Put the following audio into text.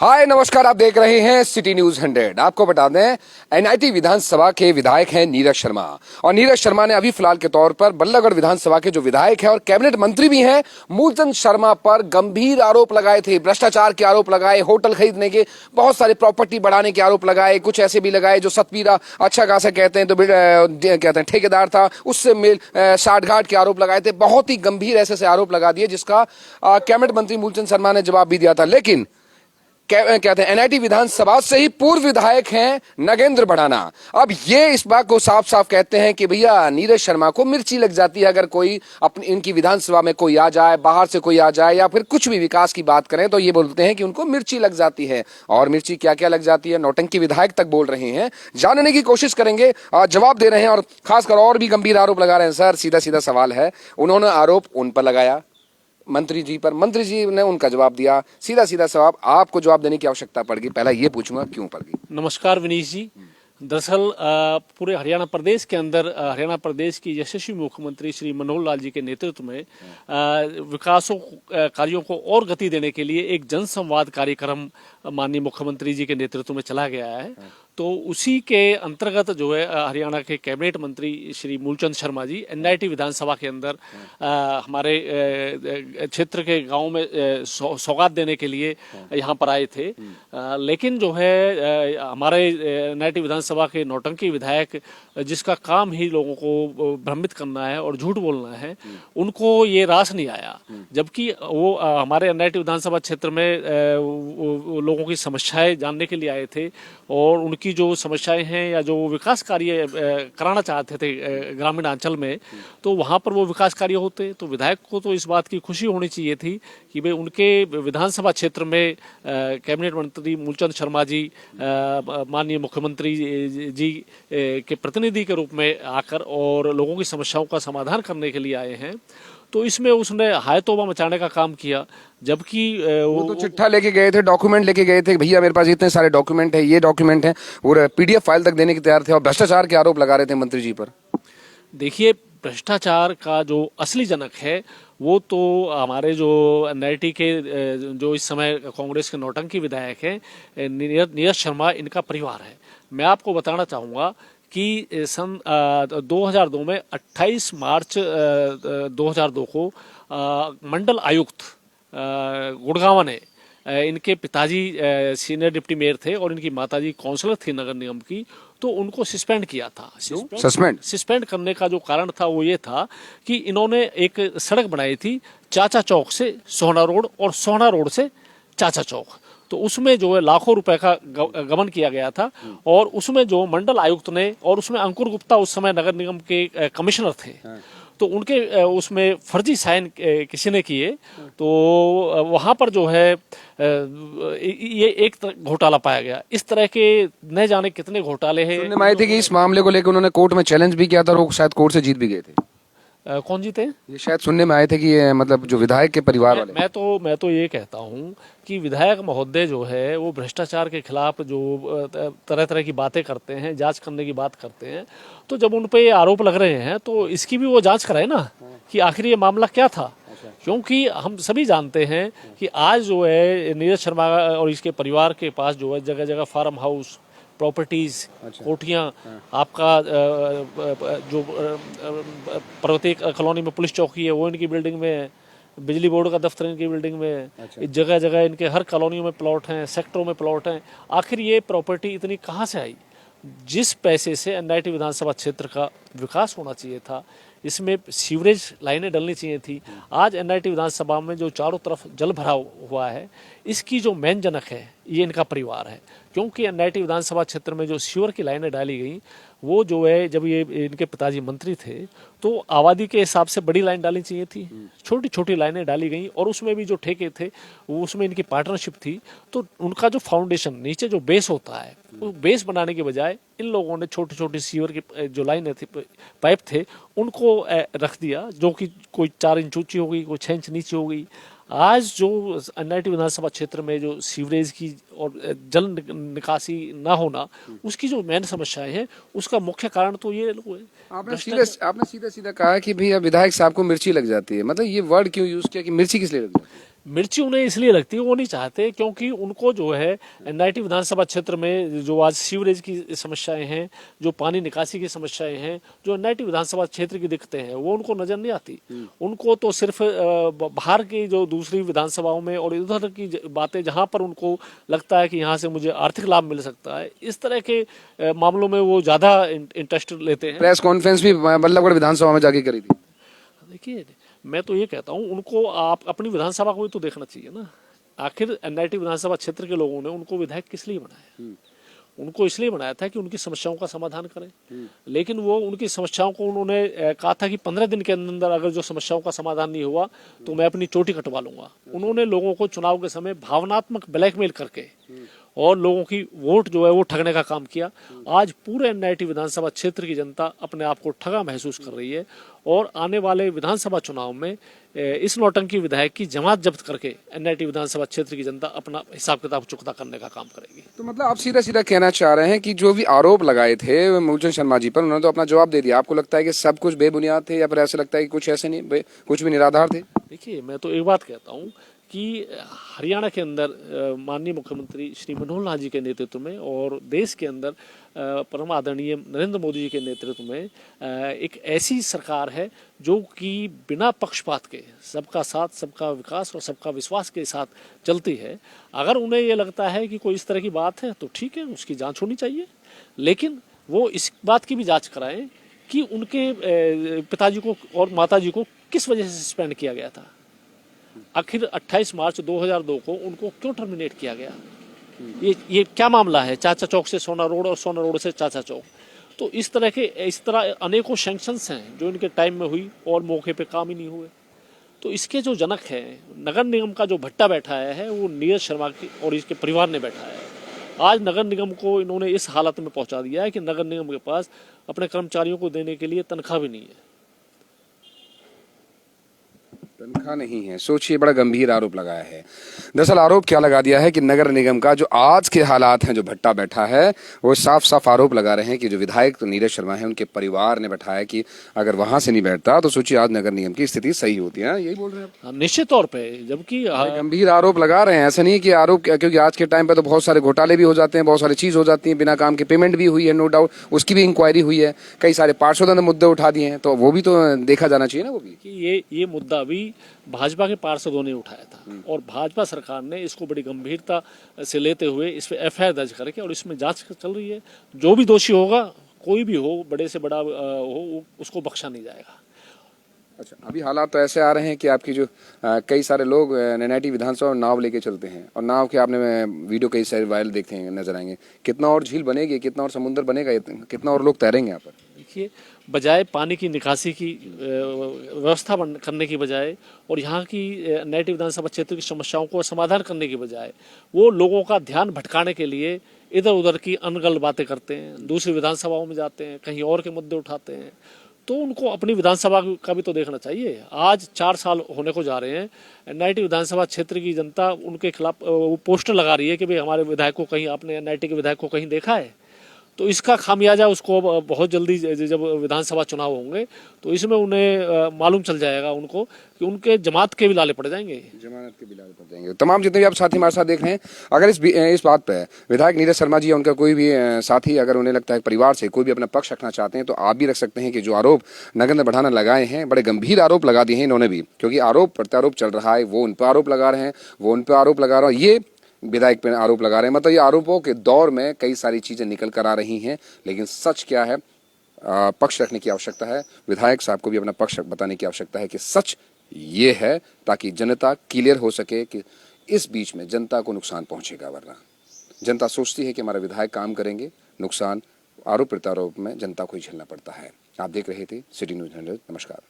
हाय नमस्कार, आप देख रहे हैं सिटी न्यूज 100। आपको बता दें, एनआईटी विधानसभा के विधायक हैं नीरज शर्मा। और नीरज शर्मा ने अभी फिलहाल के तौर पर बल्लभगढ़ विधानसभा के जो विधायक हैं और कैबिनेट मंत्री भी हैं मूलचंद शर्मा पर गंभीर आरोप लगाए थे। भ्रष्टाचार के आरोप लगाए, होटल खरीदने के, बहुत सारे प्रॉपर्टी बढ़ाने के आरोप लगाए, कुछ ऐसे भी लगाए जो सतवीरा अच्छा खासा कहते हैं तो कहते हैं ठेकेदार था, उससे मिल साठगांठ के आरोप लगाए थे। बहुत ही गंभीर ऐसे आरोप लगा दिए जिसका कैबिनेट मंत्री मूलचंद शर्मा ने जवाब भी दिया था। लेकिन कहते हैं एनआईटी विधानसभा से ही पूर्व विधायक हैं नगेंद्र भड़ाना। अब ये इस बात को साफ साफ कहते हैं कि भैया नीरज शर्मा को मिर्ची लग जाती है अगर कोई अपनी इनकी विधानसभा में कोई आ जाए, बाहर से कोई आ जाए या फिर कुछ भी विकास की बात करें तो ये बोलते हैं कि उनको मिर्ची लग जाती है। और मिर्ची क्या क्या लग जाती है, नौटंकी विधायक तक बोल रहे हैं। जानने की कोशिश करेंगे, जवाब दे रहे हैं और खासकर और भी गंभीर आरोप लगा रहे हैं। सर, सीधा सीधा सवाल है, उन्होंने आरोप उन पर लगाया, मंत्री जी पर, मंत्री जी ने उनका जवाब दिया। सीधा सीधा सवाल, आपको जवाब देने की आवश्यकता पड़ गई। पहला ये पूछूंगा, क्यों पड़ गई? नमस्कार विनीश जी। दरअसल पूरे हरियाणा प्रदेश के अंदर हरियाणा प्रदेश की यशस्वी मुख्यमंत्री श्री मनोहर लाल जी के नेतृत्व में विकासों कार्यों को और गति देने के लिए एक जनसंवाद कार्यक्रम माननीय मुख्यमंत्री जी के नेतृत्व में चला गया है। तो उसी के अंतर्गत जो है हरियाणा के कैबिनेट मंत्री श्री मूलचंद शर्मा जी एनआईटी विधानसभा के अंदर हमारे क्षेत्र के गांव में सौगात देने के लिए यहाँ पर आए थे। लेकिन जो है हमारे एनआईटी विधानसभा के नौटंकी विधायक, जिसका काम ही लोगों को भ्रमित करना है और झूठ बोलना है, उनको ये रास नहीं आया। जबकि वो हमारे एनआईटी विधानसभा क्षेत्र में लोगों की समस्याएं जानने के लिए आए थे और उनकी जो समस्याएं हैं या जो विकास कार्य कराना चाहते थे ग्रामीण अंचल में, तो वहां पर वो विकास कार्य होते। तो विधायक को तो इस बात की खुशी होनी चाहिए थी कि भाई उनके विधानसभा क्षेत्र में कैबिनेट मंत्री मूलचंद शर्मा जी माननीय मुख्यमंत्री जी के प्रतिनिधि के रूप में आकर और लोगों की समस्याओं का समाधान करने के लिए आए हैं। तो इसमें उसने हाय तौबा मचाने का काम किया। जबकि वो तो चिट्ठा लेके गए थे, डॉक्यूमेंट लेके गए थे, भैया मेरे पास इतने सारे डॉक्यूमेंट है, ये डॉक्यूमेंट है, और पीडीएफ फाइल तक देने के तैयार थे और भ्रष्टाचार के आरोप लगा रहे थे मंत्री जी पर। देखिए, भ्रष्टाचार का जो असली जनक है वो तो हमारे जो एनआईटी के जो इस समय कांग्रेस के नौटंकी विधायक हैं नीरज शर्मा, इनका परिवार है। मैं आपको बताना चाहूँगा कि सन 2002 में 28 मार्च 2002 को मंडल आयुक्त गुड़गांव ने इनके पिताजी सीनियर डिप्टी मेयर थे और इनकी माताजी काउंसलर थी नगर निगम की, तो उनको सस्पेंड किया था। सस्पेंड करने का जो कारण था वो ये था कि इन्होंने एक सड़क बनाई थी चाचा चौक से सोहना रोड और सोहना रोड से चाचा चौक। तो उसमें जो है लाखों रुपए का गबन किया गया था और उसमें जो मंडल आयुक्त ने, और उसमें अंकुर गुप्ता उस समय नगर निगम के कमिश्नर थे, तो उनके उसमें फर्जी साइन किसी ने किए। तो वहाँ पर जो है ये एक घोटाला पाया गया। इस तरह के न जाने कितने घोटाले हैं। सुनने में आए थे कि इस मामले को लेकर उन्होंने कोर्ट में चैलेंज भी किया था और शायद कोर्ट से जीत भी गए थे। कौन जीते? ये शायद सुनने में आए थे कि ये मतलब जो विधायक के परिवार वाले। मैं तो ये कहता हूँ कि विधायक महोदय जो है वो भ्रष्टाचार के खिलाफ जो तरह तरह की बातें करते हैं, जांच करने की बात करते हैं, तो जब उन पे आरोप लग रहे हैं तो इसकी भी वो जांच कराए ना कि आखिर ये मामला क्या था। क्योंकि हम सभी जानते हैं कि आज जो है नीरज शर्मा और इसके परिवार के पास जो है जगह जगह फार्म हाउस, प्रॉपर्टीज, कोठियाँ, आपका जो पर्वतीय कॉलोनी में पुलिस चौकी है वो इनकी बिल्डिंग में है, बिजली बोर्ड का दफ्तर इनकी बिल्डिंग में है, जगह जगह इनके हर कॉलोनियों में प्लॉट हैं, सेक्टरों में प्लॉट हैं। आखिर ये प्रॉपर्टी इतनी कहाँ से आई? जिस पैसे से एनआईटी विधानसभा क्षेत्र का विकास होना चाहिए था, इसमें सीवरेज लाइनें डलनी चाहिए थी। आज एनआईटी विधानसभा में जो चारों तरफ जल भरा हुआ है, इसकी जो मेन जनक है ये इनका परिवार है। क्योंकि एनआईटी विधानसभा क्षेत्र में जो सीवर की लाइनें डाली गई, वो जो है जब ये इनके पिताजी मंत्री थे तो आबादी के हिसाब से बड़ी लाइन डालनी चाहिए थी, छोटी छोटी लाइनें डाली गई और उसमें भी जो ठेके थे वो उसमें इनकी पार्टनरशिप थी। तो उनका जो फाउंडेशन नीचे जो बेस होता है, वो बेस बनाने के बजाय इन लोगों ने छोटी छोटी सीवर की जो लाइनें थी, पाइप थे, उनको रख दिया, जो कि कोई 4 इंच ऊंची हो गई, कोई 6 इंच नीचे हो गई। आज जो एनआईटी विधानसभा क्षेत्र में जो सीवरेज की और जल निकासी ना होना, उसकी जो मेन समस्याएं हैं, उसका मुख्य कारण तो ये लोग है। आपने सीधा सीधा कहा कि भैया विधायक साहब को मिर्ची लग जाती है। मतलब ये वर्ड क्यों यूज किया कि मिर्ची किस लिए लग जाती है? मिर्ची उन्हें इसलिए लगती है, वो नहीं चाहते क्योंकि उनको जो है एनआईटी विधानसभा क्षेत्र में जो आज सीवरेज की समस्याएं हैं, जो पानी निकासी की समस्याएं हैं, जो एनआईटी विधानसभा क्षेत्र की दिक्कतें हैं, वो उनको नजर नहीं आती। उनको तो सिर्फ बाहर की जो दूसरी विधानसभाओं में और इधर की बातें जहां पर उनको लगता है कि यहाँ से मुझे आर्थिक लाभ मिल सकता है, इस तरह के मामलों में वो ज्यादा इंटरेस्ट लेते हैं। प्रेस कॉन्फ्रेंस भी बल्लभगढ़ विधानसभा में जाके करी थी। देखिए, मैं तो ये कहता हूँ उनको आप अपनी विधानसभा को भी तो देखना चाहिए ना। आखिर एनआईटी विधानसभा क्षेत्र के लोगों ने उनको विधायक किस लिए बनाया? उनको इसलिए बनाया था कि उनकी समस्याओं का समाधान करें। लेकिन वो उनकी समस्याओं को उन्होंने कहा था कि 15 दिन के अंदर अगर जो समस्याओं का समाधान नहीं हुआ तो मैं अपनी चोटी कटवा लूंगा। उन्होंने लोगों को चुनाव के समय भावनात्मक ब्लैकमेल करके और लोगों की वोट जो है वो ठगने का काम किया। आज पूरे एनआईटी विधानसभा क्षेत्र की जनता अपने आप को ठगा महसूस कर रही है और आने वाले विधानसभा चुनाव में इस नौटंकी विधायक की जमात जब्त करके एनआईटी विधानसभा क्षेत्र की जनता अपना हिसाब किताब चुकता करने का काम करेगी। तो मतलब आप सीधा सीधा कहना चाह रहे हैं कि जो भी आरोप लगाए थे मूलचंद शर्मा जी पर, उन्होंने तो अपना जवाब दे दिया। आपको लगता है कि सब कुछ बेबुनियाद थे या फिर ऐसा लगता है कि कुछ ऐसे नहीं, कुछ भी निराधार थे? देखिए, मैं तो एक बात कहता हूँ कि हरियाणा के अंदर माननीय मुख्यमंत्री श्री मनोहर लाल जी के नेतृत्व में और देश के अंदर परम आदरणीय नरेंद्र मोदी जी के नेतृत्व में एक ऐसी सरकार है जो कि बिना पक्षपात के सबका साथ, सबका विकास और सबका विश्वास के साथ चलती है। अगर उन्हें ये लगता है कि कोई इस तरह की बात है तो ठीक है, उसकी जांच होनी चाहिए। लेकिन वो इस बात की भी जांच कराएं कि उनके पिताजी को और माताजी को किस वजह से सस्पेंड किया गया था। आखिर 28 मार्च 2002 को उनको क्यों टर्मिनेट किया गया? ये क्या मामला है? चाचा चौक से सोना रोड और सोना रोड से चाचा चौक। तो इस तरह अनेकों सैंक्शंस हैं जो इनके टाइम में हुई और मौके पे काम ही नहीं हुए। तो इसके जो जनक हैं, नगर निगम का जो भट्टा बैठाया है वो नीरज शर्मा की और इसके परिवार ने बैठाया है। आज नगर निगम को इन्होंने इस हालत में पहुंचा दिया है कि नगर निगम के पास अपने कर्मचारियों को देने के लिए तनख्वाह भी नहीं है। तनख्वाह नहीं है, सोचिए, बड़ा गंभीर आरोप लगाया है। दरअसल आरोप क्या लगा दिया है कि नगर निगम का जो आज के हालात हैं, जो भट्टा बैठा है, वो साफ साफ आरोप लगा रहे हैं कि जो विधायक तो नीरज शर्मा है, उनके परिवार ने बैठाया कि अगर वहां से नहीं बैठता तो सोचिए आज नगर निगम की स्थिति सही होती है। यही बोल रहे हैं? निश्चित तौर पे, जबकि गंभीर आरोप लगा रहे हैं। ऐसा नहीं है कि आरोप, क्योंकि आज के टाइम पे तो बहुत सारे घोटाले भी हो जाते हैं, बहुत सारी चीज हो जाती है, बिना काम के पेमेंट भी हुई है, नो डाउट, उसकी भी इंक्वायरी हुई है, कई सारे पार्षदों ने मुद्दे उठा दिए हैं, तो वो भी तो देखा जाना चाहिए ना। वो भी कि ये मुद्दा भी भाजपा के पार्षदों ने उठाया था और भाजपा सरकार ने इसको बड़ी गंभीरता से लेते हुए इस पे एफआईआर दर्ज करके और इसमें जांच चल रही है। जो भी दोषी होगा, कोई भी हो, बड़े से बड़ा हो, उसको बख्शा नहीं जाएगा। अच्छा, अभी हालात तो ऐसे आ रहे हैं कि आपकी जो कई सारे लोग एनआईटी विधानसभा में नाव लेके चलते हैं और नाव के आपने वीडियो कई सारे वायरल देखते हैं, नजर आएंगे। कितना और झील बनेगी, कितना और समुद्र बनेगा, कितना और लोग तैरेंगे यहाँ पर? देखिए, बजाय पानी की निकासी की व्यवस्था करने की बजाय और यहाँ की एनआईटी विधानसभा क्षेत्र की समस्याओं को समाधान करने की बजाय वो लोगों का ध्यान भटकाने के लिए इधर उधर की अनगढ़ बातें करते हैं, दूसरी विधानसभाओं में जाते हैं, कहीं और के मुद्दे उठाते हैं। तो उनको अपनी विधानसभा का भी तो देखना चाहिए। आज 4 साल होने को जा रहे हैं, एनआईटी विधानसभा क्षेत्र की जनता उनके खिलाफ वो पोस्टर लगा रही है कि भाई हमारे विधायक को कहीं, आपने एनआईटी के विधायक को कहीं देखा है? तो इसका खामियाजा उसको बहुत जल्दी जब विधानसभा चुनाव होंगे तो इसमें उन्हें मालूम चल जाएगा उनको कि उनके जमात के भी लाले पड़ जाएंगे, जमानत के भी लाले पड़ जाएंगे। तमाम जितने भी आप साथी हमारे साथ देख रहे हैं, अगर इस बात पे विधायक नीरज शर्मा जी या उनका कोई भी साथी, अगर उन्हें लगता है परिवार से कोई भी अपना पक्ष रखना चाहते हैं तो आप भी रख सकते हैं कि जो आरोप नगर ने बढ़ाना लगाए हैं, बड़े गंभीर आरोप लगा दिए हैं इन्होंने भी, क्योंकि आरोप प्रत्यारोप चल रहा है। वो उन पर आरोप लगा रहे हैं, वो उन पर आरोप लगा रहा है, ये विधायक पे आरोप लगा रहे हैं। मतलब ये आरोपों के दौर में कई सारी चीजें निकल कर आ रही हैं, लेकिन सच क्या है, पक्ष रखने की आवश्यकता है। विधायक साहब को भी अपना पक्ष बताने की आवश्यकता है कि सच ये है, ताकि जनता क्लियर हो सके कि इस बीच में जनता को नुकसान पहुंचेगा। वरना जनता सोचती है कि हमारे विधायक काम करेंगे, नुकसान आरोप प्रत्यारोप में जनता को ही झेलना पड़ता है। आप देख रहे थे सिटी न्यूज़ 100। नमस्कार।